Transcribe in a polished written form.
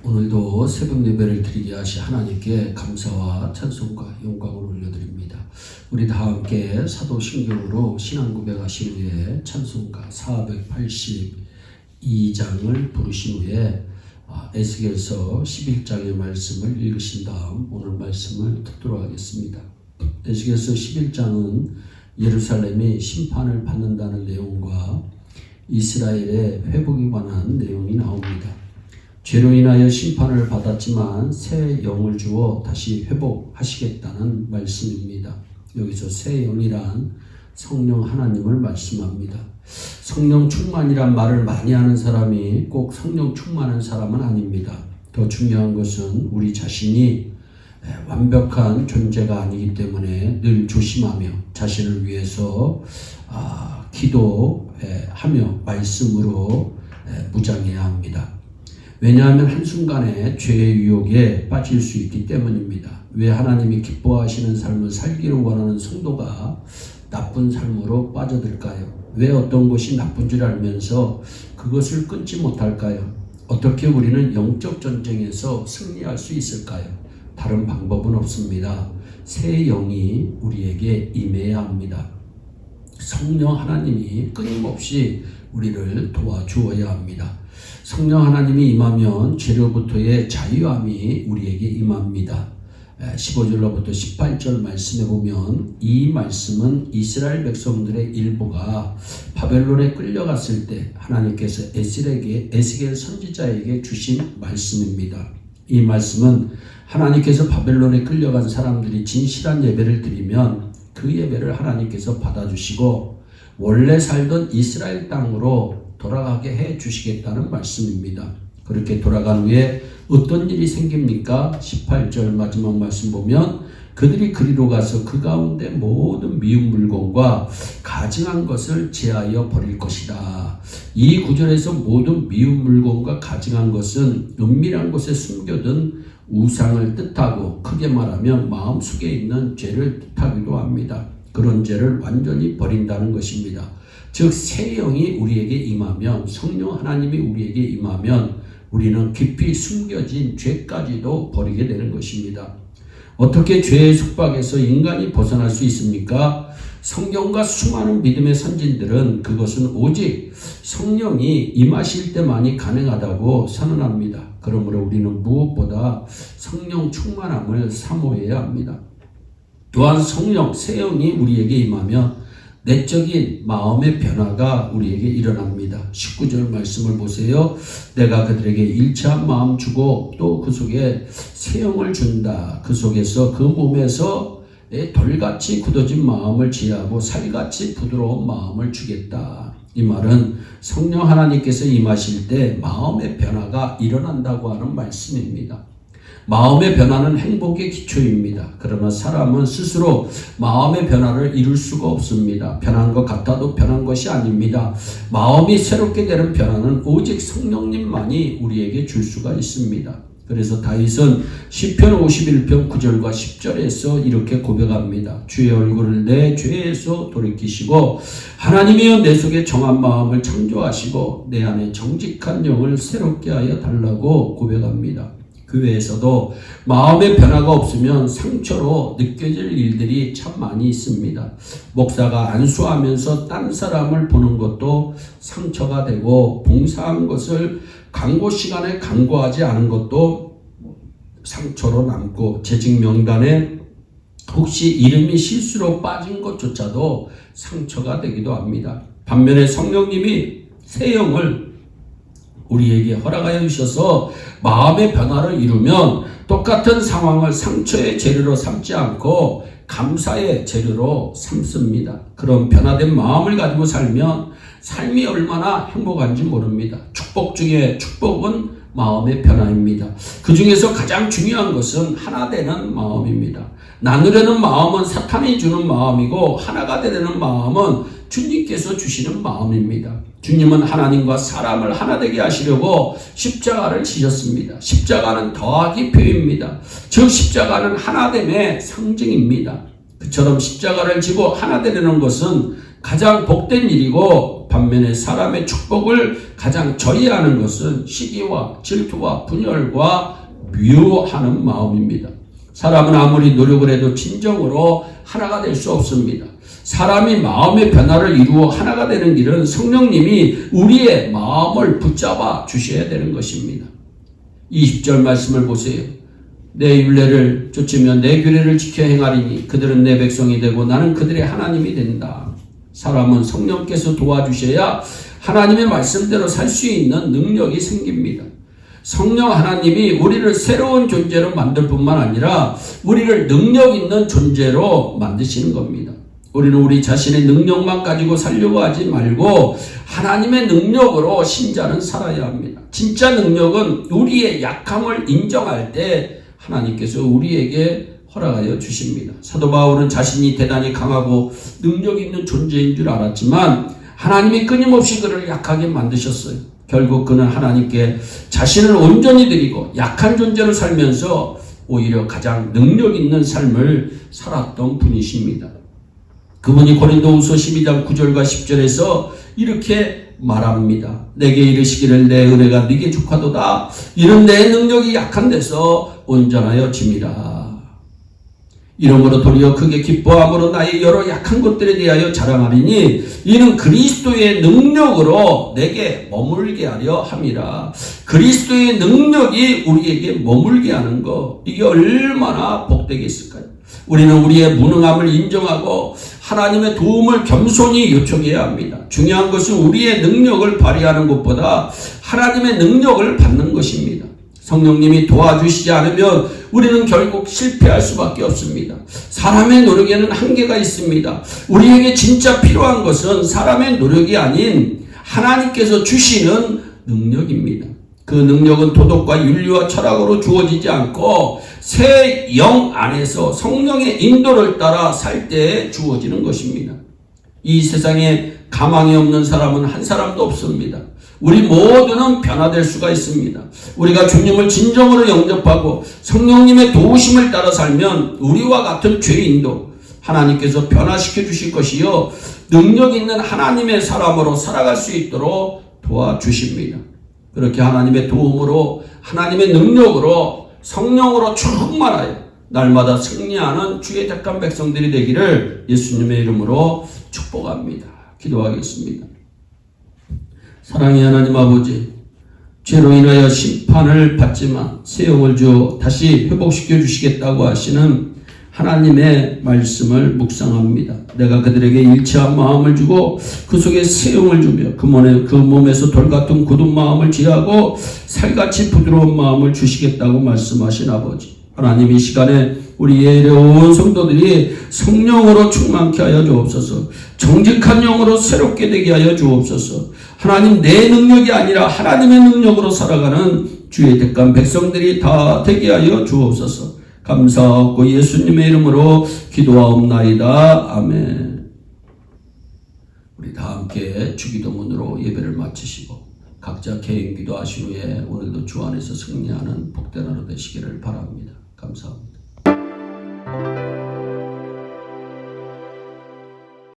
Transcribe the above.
오늘도 새벽 예배를 드리게 하시 하나님께 감사와 찬송과 영광을 올려드립니다. 우리 다 함께 사도신경으로 신앙 고백하신 후에 찬송가 482장을 부르신 후에 에스겔서 11장의 말씀을 읽으신 다음 오늘 말씀을 듣도록 하겠습니다. 에스겔서 11장은 예루살렘이 심판을 받는다는 내용과 이스라엘의 회복에 관한 내용이 나옵니다. 죄로 인하여 심판을 받았지만 새 영을 주어 다시 회복하시겠다는 말씀입니다. 여기서 새 영이란 성령 하나님을 말씀합니다. 성령 충만이란 말을 많이 하는 사람이 꼭 성령 충만한 사람은 아닙니다. 더 중요한 것은 우리 자신이 완벽한 존재가 아니기 때문에 늘 조심하며 자신을 위해서 기도하며 말씀으로 무장해야 합니다. 왜냐하면 한순간에 죄의 유혹에 빠질 수 있기 때문입니다. 왜 하나님이 기뻐하시는 삶을 살기를 원하는 성도가 나쁜 삶으로 빠져들까요? 왜 어떤 것이 나쁜 줄 알면서 그것을 끊지 못할까요? 어떻게 우리는 영적 전쟁에서 승리할 수 있을까요? 다른 방법은 없습니다. 새 영이 우리에게 임해야 합니다. 성령 하나님이 끊임없이 우리를 도와주어야 합니다. 성령 하나님이 임하면 죄로부터의 자유함이 우리에게 임합니다. 15절로부터 18절 말씀에 보면 이 말씀은 이스라엘 백성들의 일부가 바벨론에 끌려갔을 때 하나님께서 에스겔 선지자에게 주신 말씀입니다. 이 말씀은 하나님께서 바벨론에 끌려간 사람들이 진실한 예배를 드리면 그 예배를 하나님께서 받아주시고 원래 살던 이스라엘 땅으로 돌아가게 해 주시겠다는 말씀입니다. 그렇게 돌아간 후에 어떤 일이 생깁니까? 18절 마지막 말씀 보면 그들이 그리로 가서 그 가운데 모든 미운 물건과 가증한 것을 제하여 버릴 것이다. 이 구절에서 모든 미운 물건과 가증한 것은 은밀한 곳에 숨겨둔 우상을 뜻하고 크게 말하면 마음속에 있는 죄를 뜻하기도 합니다. 그런 죄를 완전히 버린다는 것입니다. 즉 새 영이 우리에게 임하면 성령 하나님이 우리에게 임하면 우리는 깊이 숨겨진 죄까지도 버리게 되는 것입니다. 어떻게 죄의 속박에서 인간이 벗어날 수 있습니까? 성경과 수많은 믿음의 선진들은 그것은 오직 성령이 임하실 때만이 가능하다고 선언합니다. 그러므로 우리는 무엇보다 성령 충만함을 사모해야 합니다. 또한 성령, 새 영이 우리에게 임하면 내적인 마음의 변화가 우리에게 일어납니다. 19절 말씀을 보세요. 내가 그들에게 일치한 마음 주고 또 그 속에 새 영을 준다. 그 속에서 그 몸에서 돌같이 굳어진 마음을 제하고 살같이 부드러운 마음을 주겠다. 이 말은 성령 하나님께서 임하실 때 마음의 변화가 일어난다고 하는 말씀입니다. 마음의 변화는 행복의 기초입니다. 그러나 사람은 스스로 마음의 변화를 이룰 수가 없습니다. 변한 것 같아도 변한 것이 아닙니다. 마음이 새롭게 되는 변화는 오직 성령님만이 우리에게 줄 수가 있습니다. 그래서 다윗은 시편 51편 9절과 10절에서 이렇게 고백합니다. 주의 얼굴을 내 죄에서 돌이키시고 하나님이여 내 속에 정한 마음을 창조하시고 내 안에 정직한 영을 새롭게 하여 달라고 고백합니다. 교회에서도 마음의 변화가 없으면 상처로 느껴질 일들이 참 많이 있습니다. 목사가 안수하면서 딴 사람을 보는 것도 상처가 되고 봉사한 것을 강고 시간에 강고하지 않은 것도 상처로 남고 재직 명단에 혹시 이름이 실수로 빠진 것조차도 상처가 되기도 합니다. 반면에 성령님이 새 영을 우리에게 허락하여 주셔서 마음의 변화를 이루면 똑같은 상황을 상처의 재료로 삼지 않고 감사의 재료로 삼습니다. 그런 변화된 마음을 가지고 살면 삶이 얼마나 행복한지 모릅니다. 축복 중에 축복은 마음의 변화입니다. 그 중에서 가장 중요한 것은 하나 되는 마음입니다. 나누려는 마음은 사탄이 주는 마음이고 하나가 되려는 마음은 주님께서 주시는 마음입니다. 주님은 하나님과 사람을 하나 되게 하시려고 십자가를 지셨습니다. 십자가는 더하기 표입니다. 즉 십자가는 하나됨의 상징입니다. 그처럼 십자가를 지고 하나 되려는 것은 가장 복된 일이고, 반면에 사람의 축복을 가장 저해하는 것은 시기와 질투와 분열과 미워하는 마음입니다. 사람은 아무리 노력을 해도 진정으로 하나가 될 수 없습니다. 사람이 마음의 변화를 이루어 하나가 되는 길은 성령님이 우리의 마음을 붙잡아 주셔야 되는 것입니다. 20절 말씀을 보세요. 내 율례를 쫓으며 내 규례를 지켜 행하리니 그들은 내 백성이 되고 나는 그들의 하나님이 된다. 사람은 성령께서 도와주셔야 하나님의 말씀대로 살 수 있는 능력이 생깁니다. 성령 하나님이 우리를 새로운 존재로 만들 뿐만 아니라 우리를 능력 있는 존재로 만드시는 겁니다. 우리는 우리 자신의 능력만 가지고 살려고 하지 말고 하나님의 능력으로 신자는 살아야 합니다. 진짜 능력은 우리의 약함을 인정할 때 하나님께서 우리에게 허락하여 주십니다. 사도 바울은 자신이 대단히 강하고 능력 있는 존재인 줄 알았지만 하나님이 끊임없이 그를 약하게 만드셨어요. 결국 그는 하나님께 자신을 온전히 드리고 약한 존재로 살면서 오히려 가장 능력 있는 삶을 살았던 분이십니다. 그분이 고린도후서 12장 9절과 10절에서 이렇게 말합니다. 내게 이르시기를 내 은혜가 네게 족하도다. 이는 내 능력이 약한 데서 온전하여 짐이라. 이러므로 도리어 크게 기뻐함으로 나의 여러 약한 것들에 대하여 자랑하리니 이는 그리스도의 능력으로 내게 머물게 하려 함이라. 그리스도의 능력이 우리에게 머물게 하는 것, 이게 얼마나 복되겠을까요? 우리는 우리의 무능함을 인정하고 하나님의 도움을 겸손히 요청해야 합니다. 중요한 것은 우리의 능력을 발휘하는 것보다 하나님의 능력을 받는 것입니다. 성령님이 도와주시지 않으면 우리는 결국 실패할 수밖에 없습니다. 사람의 노력에는 한계가 있습니다. 우리에게 진짜 필요한 것은 사람의 노력이 아닌 하나님께서 주시는 능력입니다. 그 능력은 도덕과 윤리와 철학으로 주어지지 않고 새 영 안에서 성령의 인도를 따라 살 때에 주어지는 것입니다. 이 세상에 가망이 없는 사람은 한 사람도 없습니다. 우리 모두는 변화될 수가 있습니다. 우리가 주님을 진정으로 영접하고 성령님의 도우심을 따라 살면 우리와 같은 죄인도 하나님께서 변화시켜 주실 것이요 능력 있는 하나님의 사람으로 살아갈 수 있도록 도와주십니다. 그렇게 하나님의 도움으로 하나님의 능력으로 성령으로 충만하여 날마다 승리하는 주의 택한 백성들이 되기를 예수님의 이름으로 축복합니다. 기도하겠습니다. 사랑의 하나님 아버지, 죄로 인하여 심판을 받지만 새 영을 주어 다시 회복시켜 주시겠다고 하시는 하나님의 말씀을 묵상합니다. 내가 그들에게 일치한 마음을 주고 그 속에 새 영을 주며 그 몸에서 돌같은 굳은 마음을 제하고 살같이 부드러운 마음을 주시겠다고 말씀하신 아버지, 하나님 이 시간에 우리 예배온 성도들이 성령으로 충만케 하여 주옵소서. 정직한 영으로 새롭게 되게 하여 주옵소서. 하나님 내 능력이 아니라 하나님의 능력으로 살아가는 주의 택한 백성들이 다 되게 하여 주옵소서. 감사하고 예수님의 이름으로 기도하옵나이다. 아멘. 우리 다 함께 주기도문으로 예배를 마치시고 각자 개인 기도하신 후에 오늘도 주 안에서 승리하는 복된 하루 되시기를 바랍니다. 감사합니다.